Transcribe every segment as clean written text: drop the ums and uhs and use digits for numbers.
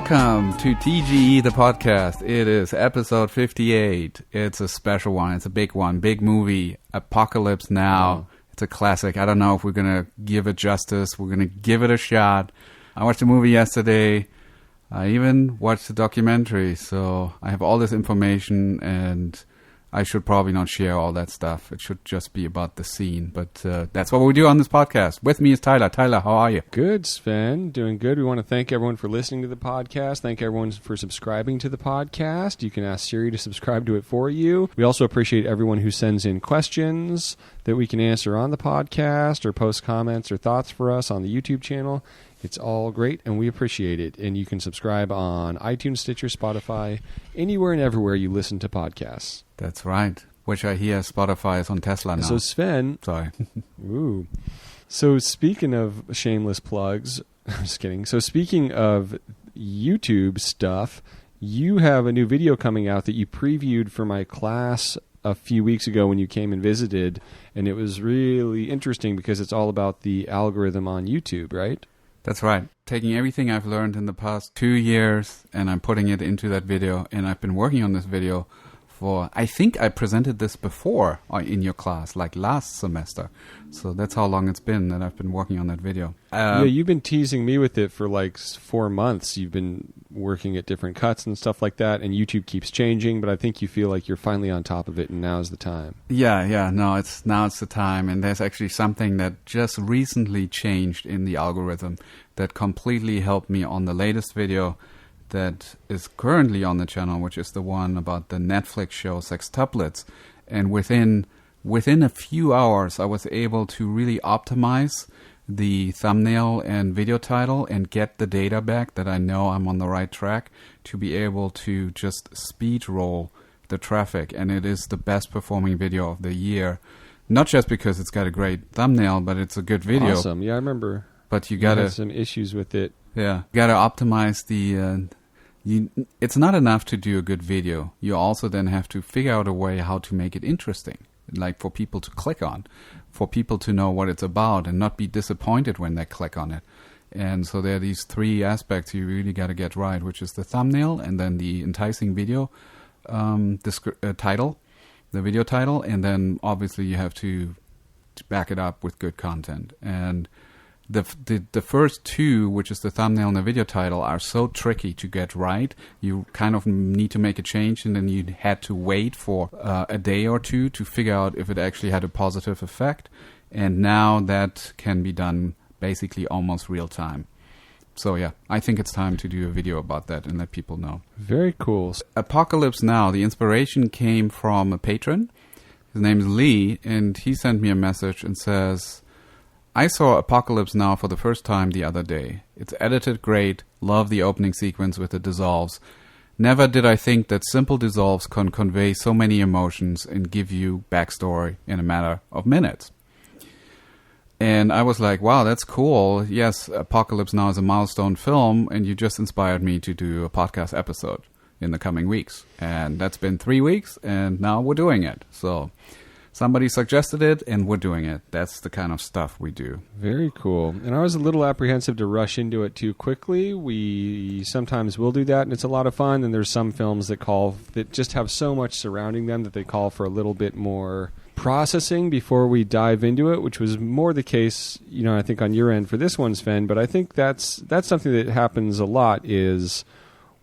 Welcome to TGE, the podcast. It is episode 58. It's a special one. It's a big one. Big movie. Apocalypse Now. It's a classic. I don't know if we're going to give it justice. We're going to give it a shot. I watched the movie yesterday. I even watched the documentary. So I have all this information, and I should probably not share all that stuff. It should just be about the scene. But that's what we do on this podcast. With me is Tyler. Tyler, how are you? Good, Sven. Doing good. We want to thank everyone for listening to the podcast. Thank everyone for subscribing to the podcast. You can ask Siri to subscribe to it for you. We also appreciate everyone who sends in questions that we can answer on the podcast or post comments or thoughts for us on the YouTube channel. It's all great, and we appreciate it. And you can subscribe on iTunes, Stitcher, Spotify, anywhere and everywhere you listen to podcasts. That's right. Which I hear Spotify is on Tesla now. So Sven... Sorry. Ooh. So speaking of shameless plugs... I'm just kidding. So speaking of YouTube stuff, you have a new video coming out that you previewed for my class a few weeks ago when you came and visited, and it was really interesting because it's all about the algorithm on YouTube, right? That's right. Taking everything I've learned in the past 2 years, and I'm putting it into that video, and I've been working on this video for, I think I presented this before in your class, like last semester. So that's how long it's been that I've been working on that video. Yeah, you've been teasing me with it for like 4 months. You've been working at different cuts and stuff like that, and YouTube keeps changing, but I think you feel like you're finally on top of it, and now's the time. Yeah, no, it's the time, and there's actually something that just recently changed in the algorithm that completely helped me on the latest video that is currently on the channel, which is the one about the Netflix show Sextuplets. And within a few hours, I was able to really optimize the thumbnail and video title and get the data back that I know I'm on the right track to be able to just speed roll the traffic. And it is the best performing video of the year. Not just because it's got a great thumbnail, but it's a good video. Awesome. Yeah, I remember. But you had some issues with it. Yeah. You gotta optimize the... it's not enough to do a good video. You also then have to figure out a way how to make it interesting, like for people to click on, for people to know what it's about and not be disappointed when they click on it. And so there are these three aspects you really got to get right, which is the thumbnail and then the enticing video title, the video title, and then obviously you have to back it up with good content. And the first two, which is the thumbnail and the video title, are so tricky to get right. You kind of need to make a change, and then you had to wait for a day or two to figure out if it actually had a positive effect. And now that can be done basically almost real time. So yeah, I think it's time to do a video about that and let people know. Very cool. Apocalypse Now, the inspiration came from a patron. His name is Lee, and he sent me a message and says, I saw Apocalypse Now for the first time the other day. It's edited great. Love the opening sequence with the dissolves. Never did I think that simple dissolves can convey so many emotions and give you backstory in a matter of minutes. And I was like, wow, that's cool. Yes, Apocalypse Now is a milestone film, and you just inspired me to do a podcast episode in the coming weeks. And that's been 3 weeks, and now we're doing it. So somebody suggested it, and we're doing it. That's the kind of stuff we do. Very cool. And I was a little apprehensive to rush into it too quickly. We sometimes will do that, and it's a lot of fun. And there's some films that just have so much surrounding them that they call for a little bit more processing before we dive into it, which was more the case, I think on your end for this one, Sven. But I think that's something that happens a lot is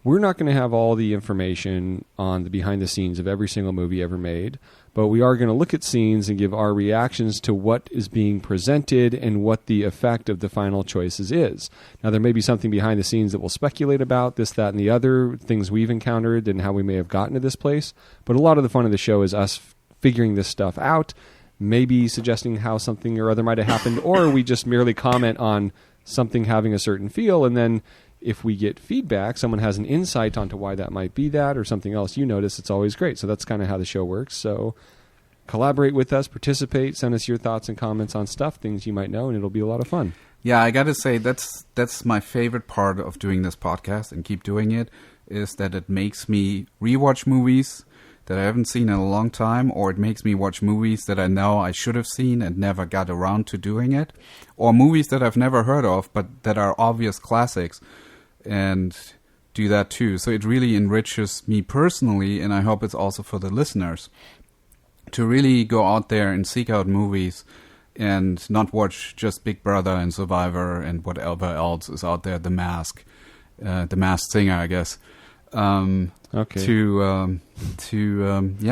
we're not going to have all the information on the behind the scenes of every single movie ever made. But we are going to look at scenes and give our reactions to what is being presented and what the effect of the final choices is. Now, there may be something behind the scenes that we'll speculate about, this, that, and the other, things we've encountered and how we may have gotten to this place. But a lot of the fun of the show is us figuring this stuff out, maybe suggesting how something or other might have happened, or we just merely comment on something having a certain feel, and then if we get feedback, someone has an insight onto why that might be that or something else you notice, it's always great. So that's kind of how the show works. So collaborate with us, participate, send us your thoughts and comments on stuff, things you might know, and it'll be a lot of fun. Yeah, I got to say, that's my favorite part of doing this podcast and keep doing it, is that it makes me rewatch movies that I haven't seen in a long time, or it makes me watch movies that I know I should have seen and never got around to doing it, or movies that I've never heard of but that are obvious classics. And do that too. So it really enriches me personally, and I hope it's also for the listeners, to really go out there and seek out movies and not watch just Big Brother and Survivor and whatever else is out there, The Masked Singer, I guess. Okay. To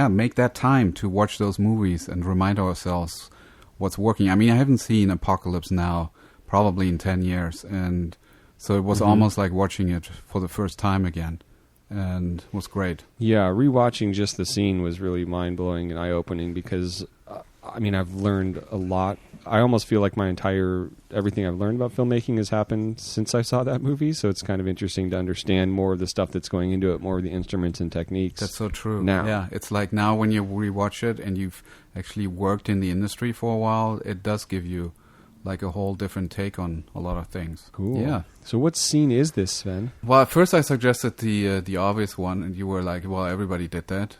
make that time to watch those movies and remind ourselves what's working. I mean, I haven't seen Apocalypse Now probably in 10 years, and so it was almost like watching it for the first time again, and it was great. Yeah, rewatching just the scene was really mind-blowing and eye-opening because, I've learned a lot. I almost feel like everything I've learned about filmmaking has happened since I saw that movie, so it's kind of interesting to understand more of the stuff that's going into it, more of the instruments and techniques. That's so true. Now. Yeah, it's like now when you rewatch it and you've actually worked in the industry for a while, it does give you like a whole different take on a lot of things. Cool. Yeah. So what scene is this, Sven? Well, at first I suggested the obvious one, and you were like, well, everybody did that.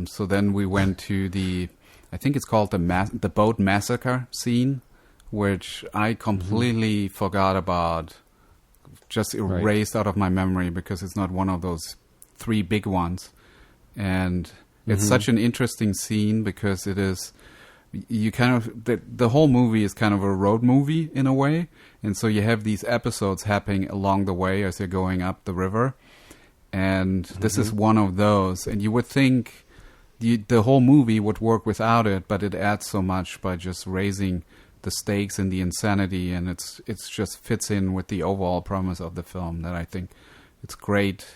So then we went to I think it's called the boat massacre scene, which I completely forgot about, just erased out of my memory because it's not one of those 3 big ones. And it's such an interesting scene because it is, you kind of, the whole movie is kind of a road movie in a way. And so you have these episodes happening along the way as you're going up the river. And this is one of those. And you would think the whole movie would work without it, but it adds so much by just raising the stakes and the insanity, and it's just fits in with the overall premise of the film that I think it's great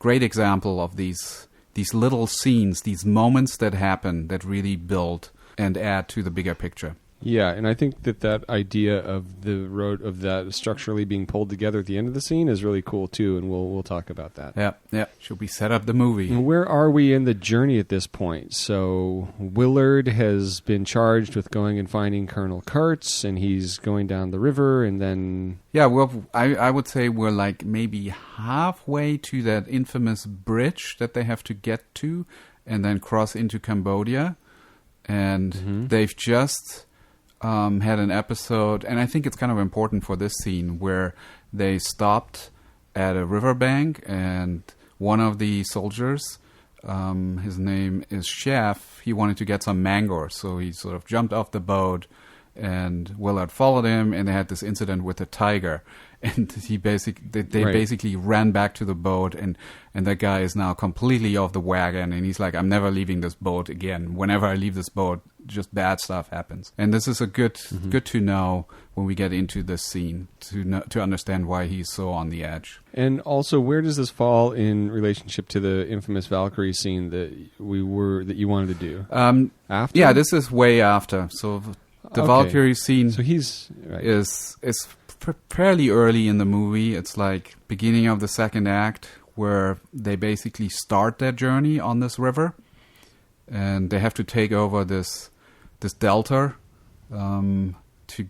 example of these little scenes, these moments that happen that really build and add to the bigger picture. Yeah, and I think that idea of the road of that structurally being pulled together at the end of the scene is really cool too, and we'll talk about that. Yeah. Should we set up the movie? And where are we in the journey at this point? So Willard has been charged with going and finding Colonel Kurtz, and he's going down the river, and then well, I would say we're like maybe halfway to that infamous bridge that they have to get to, and then cross into Cambodia, and they've just had an episode, and I think it's kind of important for this scene, where they stopped at a riverbank, and one of the soldiers, his name is Chef, he wanted to get some mango, so he sort of jumped off the boat, and Willard followed him, and they had this incident with a tiger, and they basically ran back to the boat, and that guy is now completely off the wagon, and he's like, I'm never leaving this boat again. Whenever I leave this boat, just bad stuff happens. And this is a good to know when we get into this scene, to understand why he's so on the edge. And also, where does this fall in relationship to the infamous Valkyrie scene that you wanted to do? After? Yeah, this is way after. So the Valkyrie scene is fairly early in the movie. It's like beginning of the second act, where they basically start their journey on this river, and they have to take over this delta to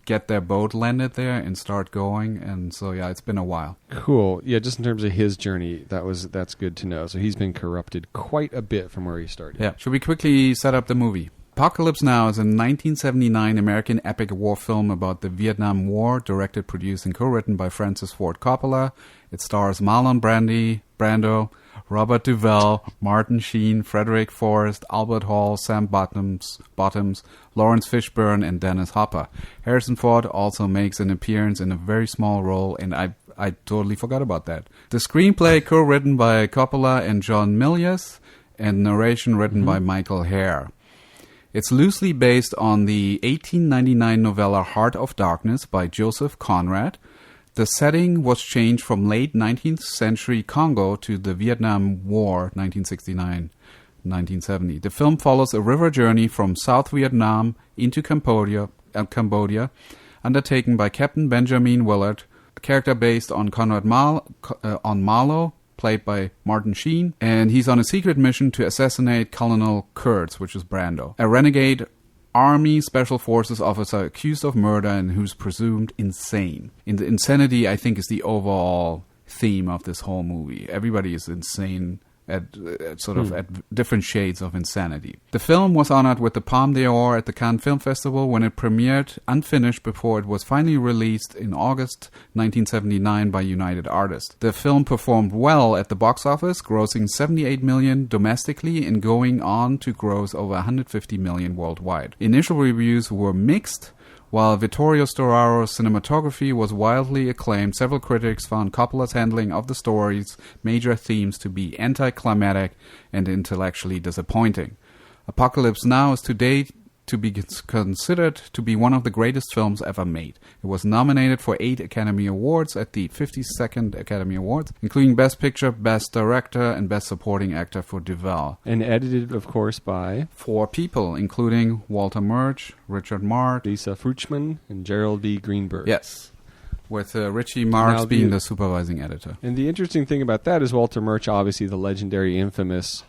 get their boat landed there and start going. And so it's been a while. Cool. Yeah, just in terms of his journey, that's good to know. So he's been corrupted quite a bit from where he started. Yeah. Should we quickly set up the movie? Apocalypse Now is a 1979 American epic war film about the Vietnam War, directed, produced, and co-written by Francis Ford Coppola. It stars Marlon Brando, Robert Duvall, Martin Sheen, Frederick Forrest, Albert Hall, Sam Bottoms, Lawrence Fishburne, and Dennis Hopper. Harrison Ford also makes an appearance in a very small role, and I totally forgot about that. The screenplay co-written by Coppola and John Milius, and narration written by Michael Hare. It's loosely based on the 1899 novella Heart of Darkness by Joseph Conrad. The setting was changed from late 19th century Congo to the Vietnam War, 1969-1970. The film follows a river journey from South Vietnam into Cambodia, undertaken by Captain Benjamin Willard, a character based on Marlowe, played by Martin Sheen, and he's on a secret mission to assassinate Colonel Kurtz, which is Brando, a renegade Army Special Forces officer accused of murder and who's presumed insane. In the insanity, I think, is the overall theme of this whole movie. Everybody is insane at different shades of insanity. The film was honored with the Palme d'Or at the Cannes Film Festival when it premiered unfinished before it was finally released in August 1979 by United Artists. The film performed well at the box office, grossing 78 million domestically and going on to gross over 150 million worldwide. Initial reviews were mixed. While Vittorio Storaro's cinematography was wildly acclaimed, several critics found Coppola's handling of the story's major themes to be anticlimactic and intellectually disappointing. Apocalypse Now is today to be considered to be one of the greatest films ever made. It was nominated for 8 Academy Awards at the 52nd Academy Awards, including Best Picture, Best Director, and Best Supporting Actor for Duval. And edited, of course, by 4 people, including Walter Murch, Richard Mark, Lisa Fruchman, and Gerald B. Greenberg. Yes, with Richie Marks being the supervising editor. And the interesting thing about that is Walter Murch, obviously the legendary, infamous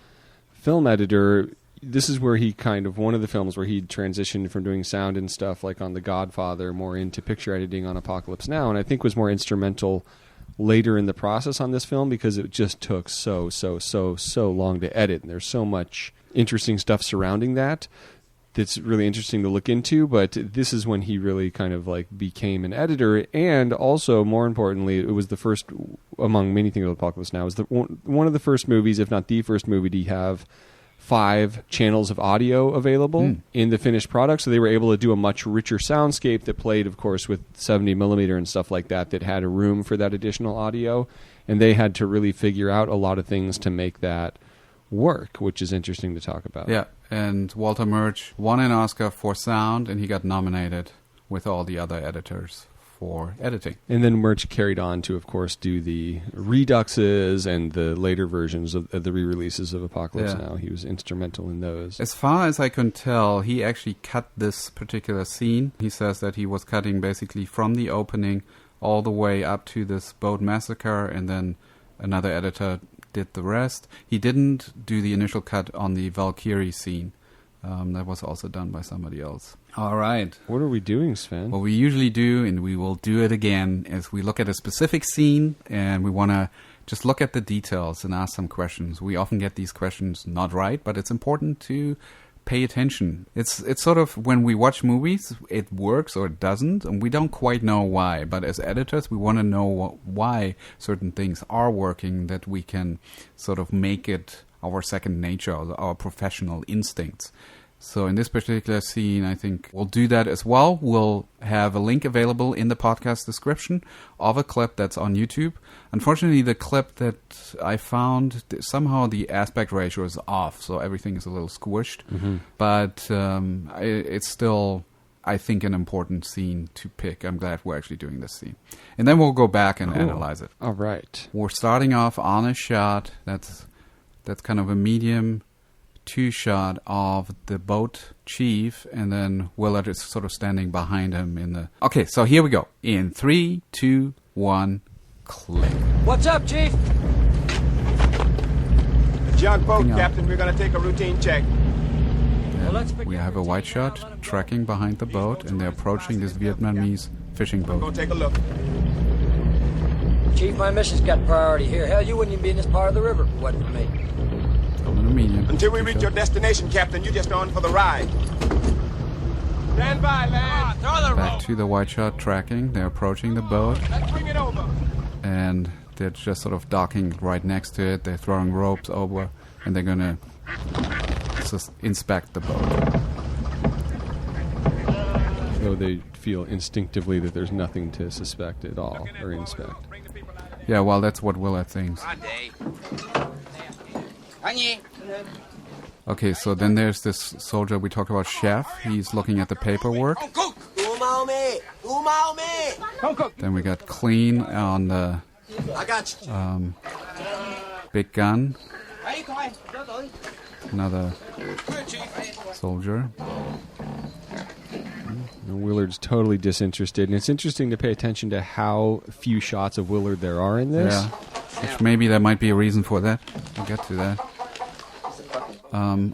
film editor. This is where he one of the films where he transitioned from doing sound and stuff like on The Godfather more into picture editing on Apocalypse Now, and I think was more instrumental later in the process on this film because it just took so long to edit, and there's so much interesting stuff surrounding that's really interesting to look into. But this is when he really kind of like became an editor, and also more importantly, it was the first among many things with Apocalypse Now. It was one of the first movies, if not the first movie, to have 5 channels of audio available in the finished product, so they were able to do a much richer soundscape that played, of course, with 70mm and stuff like that had a room for that additional audio, and they had to really figure out a lot of things to make that work, which is interesting to talk about. Yeah, and Walter Murch won an Oscar for sound, and he got nominated with all the other editors for editing. And then Murch carried on to, of course, do the reduxes and the later versions of the re-releases of Apocalypse Now. He was instrumental in those. As far as I can tell, he actually cut this particular scene. He says that he was cutting basically from the opening all the way up to this boat massacre, and then another editor did the rest. He didn't do the initial cut on the Valkyrie scene. That was also done by somebody else. All right. What are we doing, Sven? What we usually do, and we will do it again, is we look at a specific scene and we want to just look at the details and ask some questions. We often get these questions not right, but it's important to pay attention. It's sort of when we watch movies, it works or it doesn't, and we don't quite know why. But as editors, we want to know why certain things are working, that we can sort of make it our second nature, our professional instincts. So in this particular scene, I think we'll do that as well. We'll have a link available in the podcast description of a clip that's on YouTube. Unfortunately, the clip that I found, somehow the aspect ratio is off, so everything is a little squished. But it's still, I think, an important scene to pick. I'm glad we're actually doing this scene. And then we'll go back and analyze it. All right. We're starting off on a shot that's kind of a medium 2 shot of the boat chief, and then Willard is sort of standing behind him in the... Okay, so here we go. In 3, 2, 1, click. What's up, Chief? Junk boat, Captain. We're going to take a routine check. We have a wide shot tracking behind the boat, and they're approaching this Vietnamese fishing boat. Go take a look. Chief, my mission's got priority here. Hell, you wouldn't even be in this part of the river if it wasn't for me. Until we reach your destination, Captain, you just on for the ride. Stand by, lad. Back to the wide shot tracking. They're approaching the boat. Let's bring it over. And they're just sort of docking right next to it. They're throwing ropes over, and they're going to just inspect the boat. So they feel instinctively that there's nothing to suspect at all or inspect. Yeah, well, that's what Willard thinks. Okay, so then there's this soldier we talked about, Chef. He's looking at the paperwork. Then we got Clean on the big gun. Another soldier. And Willard's totally disinterested, and it's interesting to pay attention to how few shots of Willard there are in this. Yeah, which maybe there might be a reason for that. We'll get to that.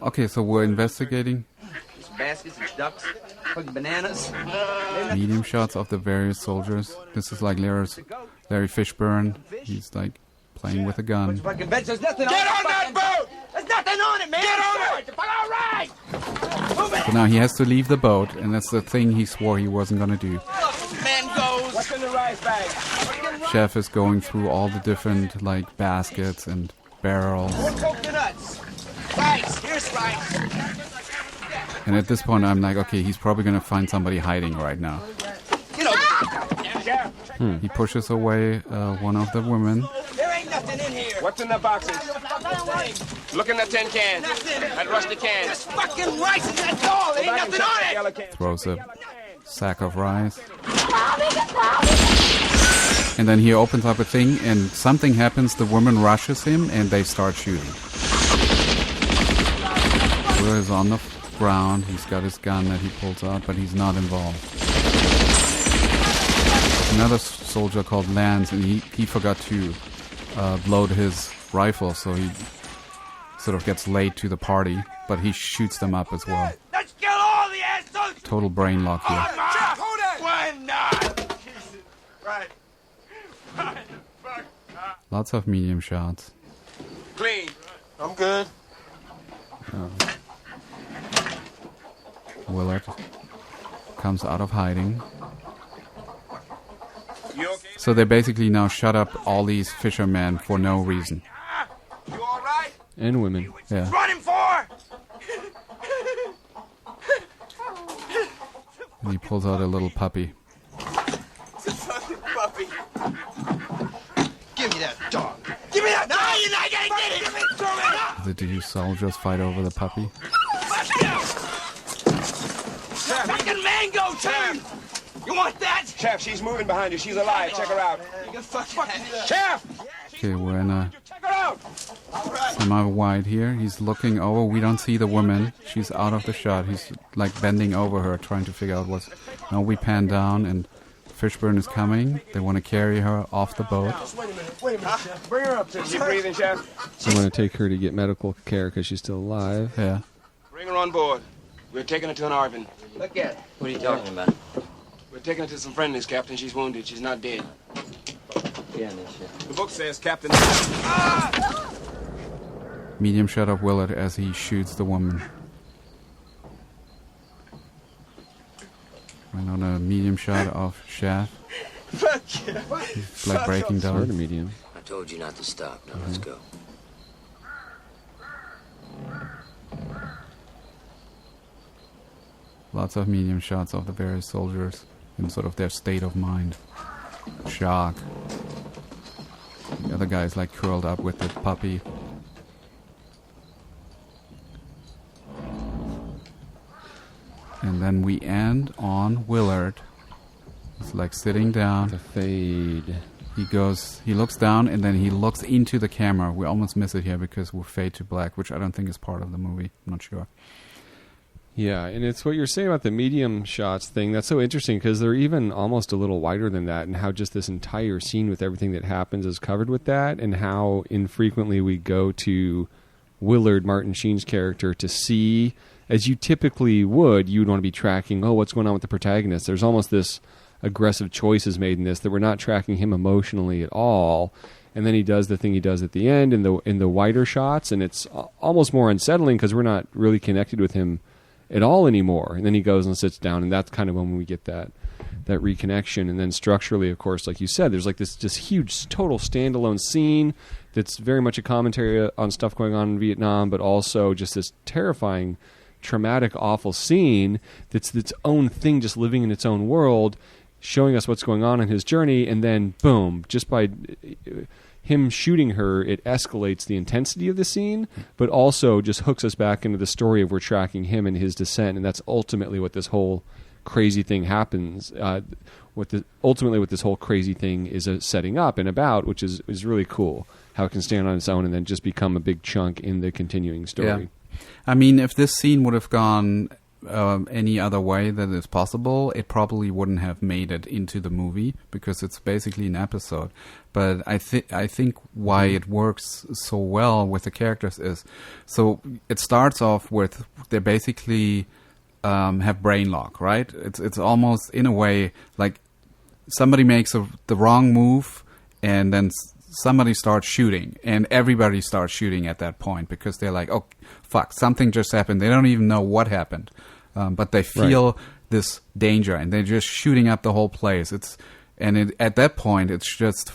Okay, so we're investigating. Baskets, ducks, bananas. Medium shots of the various soldiers. This is like Larry Fishburne. He's like playing with a gun. Get on that boat! nothing on it, man. Get on it. All right. So now he has to leave the boat, and that's the thing he swore he wasn't going to do. Man goes. What's in the rice bag? Chef is going through all the different like baskets and barrels. More coconuts. Rice. Here's rice. And at this point, I'm like, okay, he's probably going to find somebody hiding right now. Get over. Sheriff. He pushes away one of the women. There ain't nothing in here. What's in the boxes? Look in the tin can. Nothing. That rusty can. Just fucking rice in that doll. There ain't nothing on it. Throws a sack of rice. And then he opens up a thing, and something happens. The woman rushes him, and they start shooting. Willer is on the ground. He's got his gun that he pulls out, but he's not involved. Another soldier called Lance, and he forgot to load his rifle, so he sort of gets late to the party, but he shoots them up as well. Let's kill all the assholes. Total brain lock here. Why not? Right. Lots of medium shots. Clean. I'm good. Willard comes out of hiding. You okay? So they basically now shut up all these fishermen for no reason. You all right? And women. Yeah. Running for? And he pulls out a little puppy. Puppy. Give me that dog. Give me that dog. No, you're not gonna get it. Give it to me. Did you soldiers fight over the puppy? Fucking mango turn. You want that? Chef, she's moving behind you. She's alive. Check her out. Chef! Okay, we're in a Check her out. semi-wide here. He's looking over. We don't see the woman. She's out of the shot. He's like bending over her, trying to figure out what's... Now we pan down, and Fishburne is coming. They want to carry her off the boat. Wait a minute, Chef. Bring her up to me. She breathing, Chef? So I'm going to take her to get medical care because she's still alive. Yeah. Bring her on board. We're taking her to an Arvin. Look at it. What are you talking about? We're taking her to some friendlies, Captain. She's wounded. She's not dead. Yeah, this shit. The book says, Captain. Medium shot of Willard as he shoots the woman. And on a medium shot of Shaft. He's like breaking Sort of down. medium. I told you not to stop. Now let's go. Lots of medium shots of the various soldiers in sort of their state of mind. Shock. The other guy's like curled up with the puppy. And then we end on Willard. He's like sitting down. The fade. He looks down, and then he looks into the camera. We almost miss it here because we're fade to black, which I don't think is part of the movie. I'm not sure. Yeah, and it's what you're saying about the medium shots thing. That's so interesting because they're even almost a little wider than that, and how just this entire scene with everything that happens is covered with that, and how infrequently we go to Willard, Martin Sheen's character, to see, as you typically would, you would want to be tracking, what's going on with the protagonist. There's almost this aggressive choices made in this that we're not tracking him emotionally at all. And then he does the thing he does at the end in the wider shots, and it's almost more unsettling because we're not really connected with him at all anymore. And then he goes and sits down, and that's kind of when we get that reconnection. And then structurally, of course, like you said, there's like this just huge total standalone scene that's very much a commentary on stuff going on in Vietnam, but also just this terrifying, traumatic, awful scene that's its own thing, just living in its own world, showing us what's going on in his journey. And then boom, just by him shooting her, it escalates the intensity of the scene, but also just hooks us back into the story of we're tracking him and his descent. And that's ultimately what this whole crazy thing happens. Ultimately what this whole crazy thing is setting up and about, which is really cool. How it can stand on its own and then just become a big chunk in the continuing story. Yeah. I mean, if this scene would have gone any other way that is possible, it probably wouldn't have made it into the movie because it's basically an episode. But I think why it works so well with the characters is, so it starts off with they basically have brain lock, right? It's almost in a way like somebody makes the wrong move, and then somebody starts shooting, and everybody starts shooting at that point because they're like, oh, fuck, something just happened. They don't even know what happened, but they feel this danger, and they're just shooting up the whole place. At that point, it's just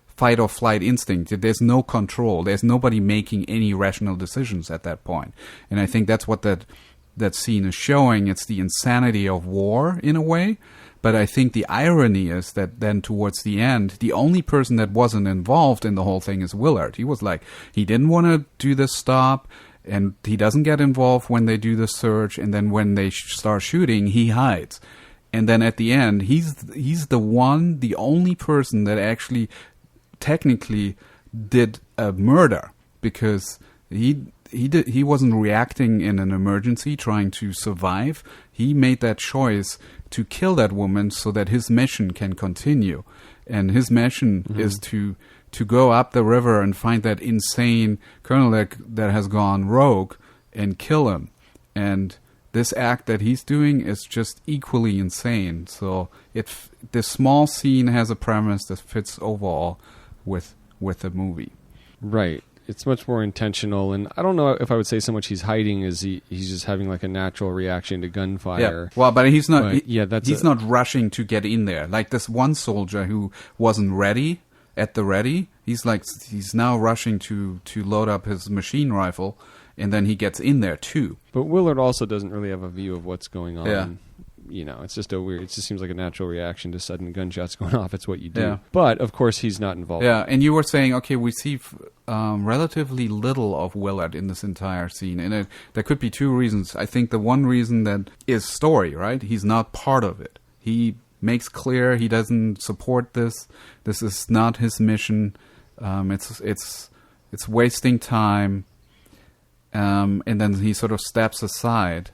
fight or flight instinct. There's no control. There's nobody making any rational decisions at that point. And I think that's what that scene is showing. It's the insanity of war in a way. But I think the irony is that then towards the end, the only person that wasn't involved in the whole thing is Willard. He was like, he didn't want to do this stop, and he doesn't get involved when they do the search, and then when they start shooting, he hides. And then at the end, he's the only person that actually technically did a murder, because he wasn't reacting in an emergency trying to survive. He made that choice to kill that woman so that his mission can continue. And his mission is to go up the river and find that insane colonel that has gone rogue and kill him. And this act that he's doing is just equally insane. So this small scene has a premise that fits overall with the movie. Right. It's much more intentional, and I don't know if I would say so much he's hiding as he's just having like a natural reaction to gunfire. Yeah. Well, but he's not. But, he's not rushing to get in there. Like this one soldier who wasn't ready at the ready. He's now rushing to load up his machine rifle, and then he gets in there too. But Willard also doesn't really have a view of what's going on. Yeah. You know, it's just it just seems like a natural reaction to sudden gunshots going off. It's what you do. Yeah. But, of course, he's not involved. Yeah, and you were saying, okay, we see relatively little of Willard in this entire scene. And there could be two reasons. I think the one reason that is story, right? He's not part of it. He makes clear he doesn't support this. This is not his mission. It's wasting time. And then he sort of steps aside.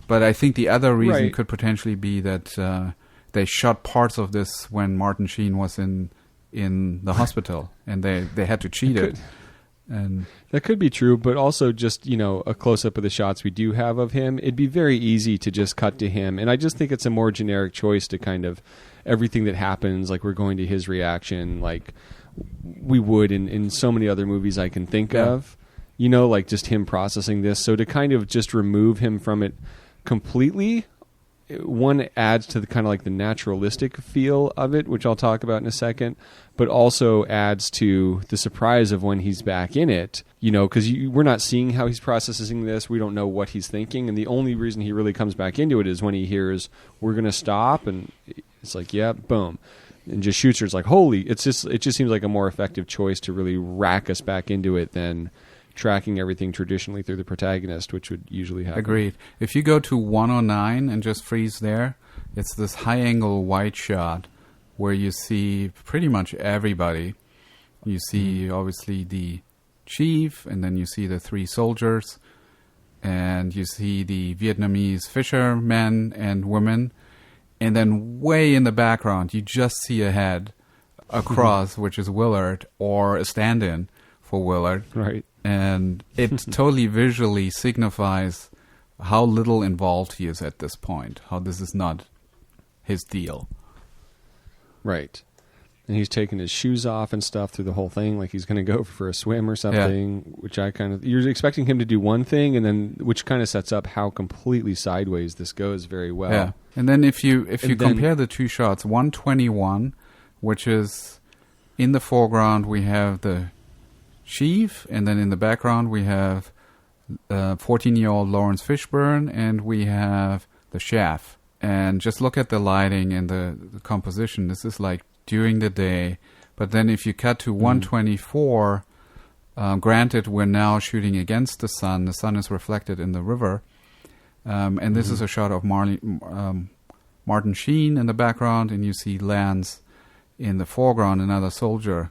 But I think the other reason could potentially be that they shot parts of this when Martin Sheen was in the hospital, and they had to cheat it. And that could be true, but also just, a close-up of the shots we do have of him, it'd be very easy to just cut to him. And I just think it's a more generic choice to kind of everything that happens, like we're going to his reaction, like we would in so many other movies I can think of, like just him processing this. So to kind of just remove him from it completely, one adds to the kind of like the naturalistic feel of it, which I'll talk about in a second, but also adds to the surprise of when he's back in it, because we're not seeing how he's processing this. We don't know what he's thinking, and the only reason he really comes back into it is when he hears we're going to stop, and it's like, yeah, boom, and just shoots her. It's like, holy, it just seems like a more effective choice to really rack us back into it than tracking everything traditionally through the protagonist, which would usually happen. Agreed. If you go to 109 and just freeze there, it's this high-angle wide shot where you see pretty much everybody. You see, obviously, the chief, and then you see the three soldiers, and you see the Vietnamese fishermen and women, and then way in the background, you just see a head across, which is Willard, or a stand-in for Willard. Right. And it totally visually signifies how little involved he is at this point, how this is not his deal. Right. And he's taking his shoes off and stuff through the whole thing, like he's going to go for a swim or something, which you're expecting him to do one thing, and then which kind of sets up how completely sideways this goes very well. Yeah. And then if you compare the two shots, 121, which is in the foreground, we have the chief, and then in the background we have 14-year-old Lawrence Fishburne, and we have the chef. And just look at the lighting and the composition. This is like during the day. But then if you cut to 124, granted we're now shooting against the sun is reflected in the river. And this is a shot of Martin Sheen in the background, and you see Lance in the foreground, another soldier.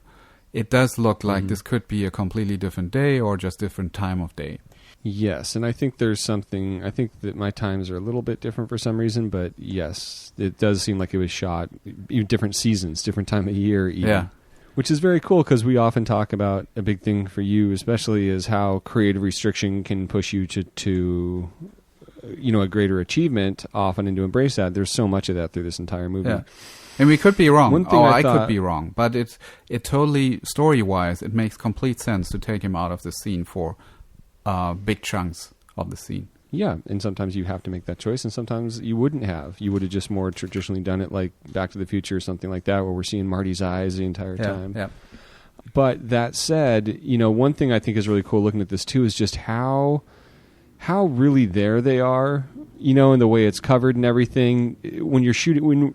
It does look like this could be a completely different day or just different time of day. Yes, and I think I think that my times are a little bit different for some reason, but yes, it does seem like it was shot in different seasons, different time of year even. Yeah. Which is very cool, because we often talk about a big thing for you, especially, is how creative restriction can push you to a greater achievement often, and to embrace that. There's so much of that through this entire movie. Yeah. And we could be wrong. One thing I thought- could be wrong. But it totally, story-wise, it makes complete sense to take him out of the scene for big chunks of the scene. Yeah, and sometimes you have to make that choice, and sometimes you wouldn't have. You would have just more traditionally done it like Back to the Future or something like that, where we're seeing Marty's eyes the entire time. Yeah. But that said, one thing I think is really cool looking at this too is just how really there they are, and the way it's covered and everything. When you're shooting, when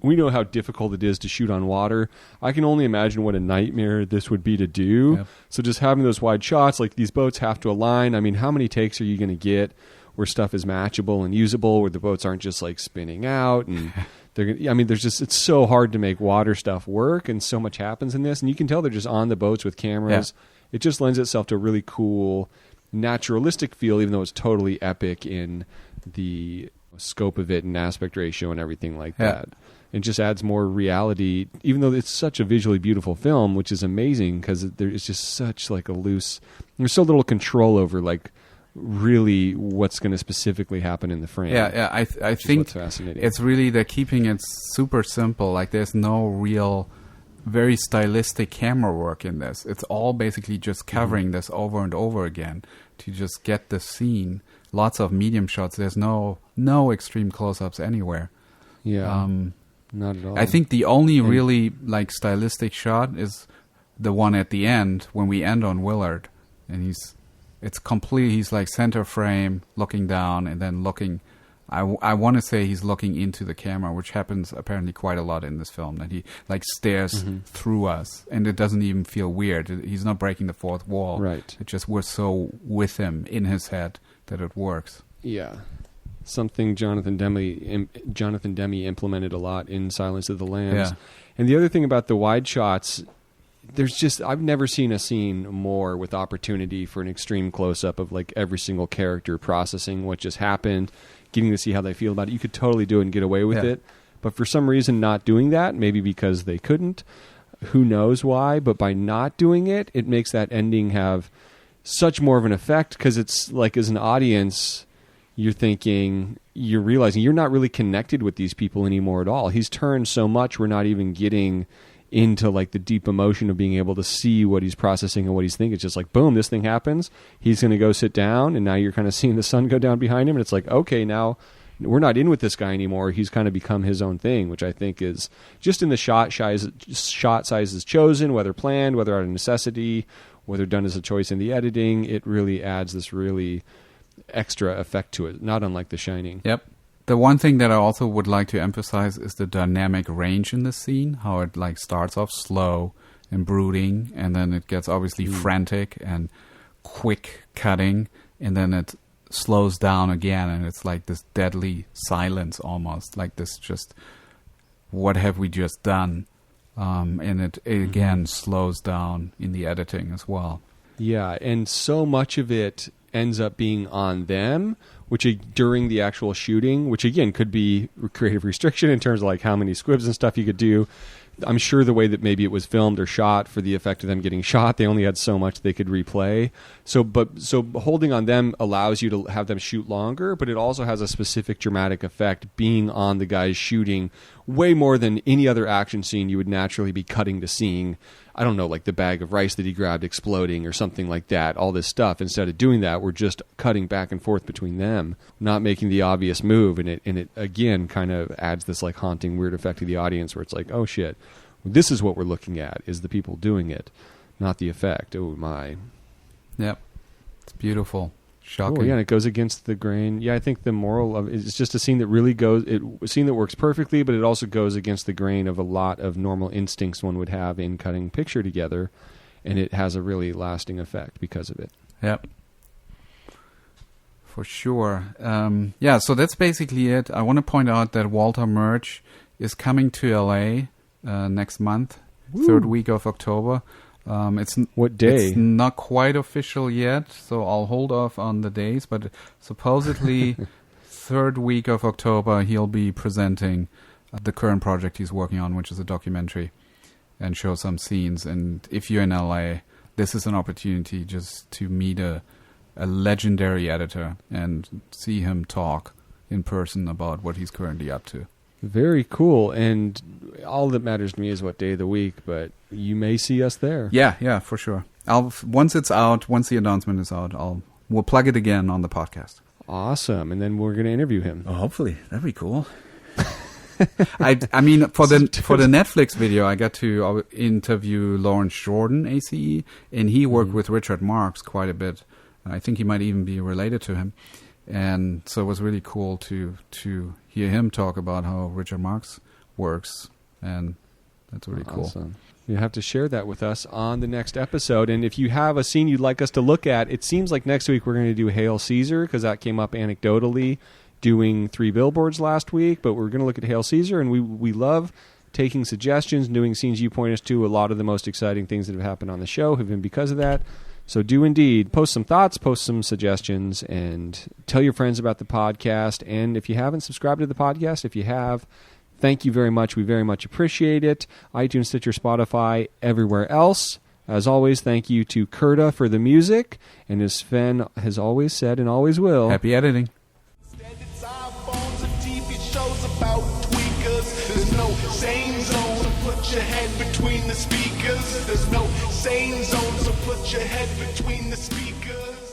we know how difficult it is to shoot on water, I can only imagine what a nightmare this would be to do. Yep. So just having those wide shots, like these boats have to align. I mean, how many takes are you going to get where stuff is matchable and usable, where the boats aren't just like spinning out and it's so hard to make water stuff work, and so much happens in this, and you can tell they're just on the boats with cameras. Yeah. It just lends itself to a really cool naturalistic feel, even though it's totally epic in the scope of it and aspect ratio and everything like that. It just adds more reality, even though it's such a visually beautiful film, which is amazing because there's just such like there's so little control over like really what's going to specifically happen in the frame. I think it's really, they're keeping it super simple. Like there's no real very stylistic camera work in this. It's all basically just covering this over and over again to just get the scene. Lots of medium shots. There's no extreme close-ups anywhere. Yeah. Not at all. I think the only really like stylistic shot is the one at the end when we end on Willard, and he's like center frame, looking down, and then looking. I want to say he's looking into the camera, which happens apparently quite a lot in this film. That he like stares through us, and it doesn't even feel weird. He's not breaking the fourth wall. Right. It just we're so with him in his head that it works. Yeah. Something Jonathan Demme implemented a lot in Silence of the Lambs. Yeah. And the other thing about the wide shots, I've never seen a scene more with opportunity for an extreme close-up of like every single character processing what just happened, getting to see how they feel about it. You could totally do it and get away with it. But for some reason not doing that, maybe because they couldn't, who knows why, but by not doing it, it makes that ending have such more of an effect, because it's like as an audience, you're realizing you're not really connected with these people anymore at all. He's turned so much, we're not even getting into like the deep emotion of being able to see what he's processing and what he's thinking. It's just like, boom, this thing happens. He's going to go sit down, and now you're kind of seeing the sun go down behind him, and it's like, okay, now we're not in with this guy anymore. He's kind of become his own thing, which I think is just in the shot sizes chosen, whether planned, whether out of necessity, whether done as a choice in the editing. It really adds this really extra effect to it, not unlike The Shining. Yep. The one thing that I also would like to emphasize is the dynamic range in the scene, how it like starts off slow and brooding, and then it gets obviously frantic and quick cutting, and then it slows down again, and it's like this deadly silence almost, like this just, what have we just done? And it again slows down in the editing as well. Yeah, and so much of it ends up being on them, which during the actual shooting, which again could be creative restriction in terms of like how many squibs and stuff you could do. I'm sure the way that maybe it was filmed or shot for the effect of them getting shot, they only had so much they could replay. So holding on them allows you to have them shoot longer, but it also has a specific dramatic effect being on the guys shooting way more than any other action scene you would naturally be cutting to seeing, I don't know, like the bag of rice that he grabbed exploding or something like that, all this stuff. Instead of doing that, we're just cutting back and forth between them, not making the obvious move, and it again kind of adds this like haunting weird effect to the audience where it's like, oh shit, this is what we're looking at, is the people doing it, not the effect. Oh my. Yep. It's beautiful. Shocking. Oh, yeah, and it goes against the grain. Yeah, I think the moral of it's just a scene that really a scene that works perfectly, but it also goes against the grain of a lot of normal instincts one would have in cutting picture together, and it has a really lasting effect because of it. Yep. For sure. Yeah, so that's basically it. I want to point out that Walter Murch is coming to LA next month, third week of October. What day? It's not quite official yet, so I'll hold off on the days, but supposedly third week of October he'll be presenting the current project he's working on, which is a documentary, and show some scenes. And if you're in LA, this is an opportunity just to meet a a legendary editor, and see him talk in person about what he's currently up to. Very cool. And all that matters to me is what day of the week, but you may see us there. Yeah, for sure. Once it's out, once the announcement is out, we'll plug it again on the podcast. Awesome. And then we're going to interview him. Oh, hopefully. That'd be cool. I mean, for the Netflix video, I got to interview Lawrence Jordan, ACE, and he worked with Richard Marx quite a bit. I think he might even be related to him. And so it was really cool to hear him talk about how Richard Marx works, and that's really cool. You have to share that with us on the next episode. And if you have a scene you'd like us to look at, it seems like next week we're going to do Hail Caesar, because that came up anecdotally doing 3 Billboards last week. But we're going to look at Hail Caesar, and we love taking suggestions, doing scenes you point us to. A lot of the most exciting things that have happened on the show have been because of that. So do indeed post some thoughts, post some suggestions, and tell your friends about the podcast. And if you haven't subscribed to the podcast, if you have, thank you very much. We very much appreciate it. iTunes, Stitcher, Spotify, everywhere else. As always, thank you to Kurta for the music. And as Sven has always said and always will, happy editing. There's no sane zone, so put your head between the speakers. There's no sane zone, so put your head between the speakers.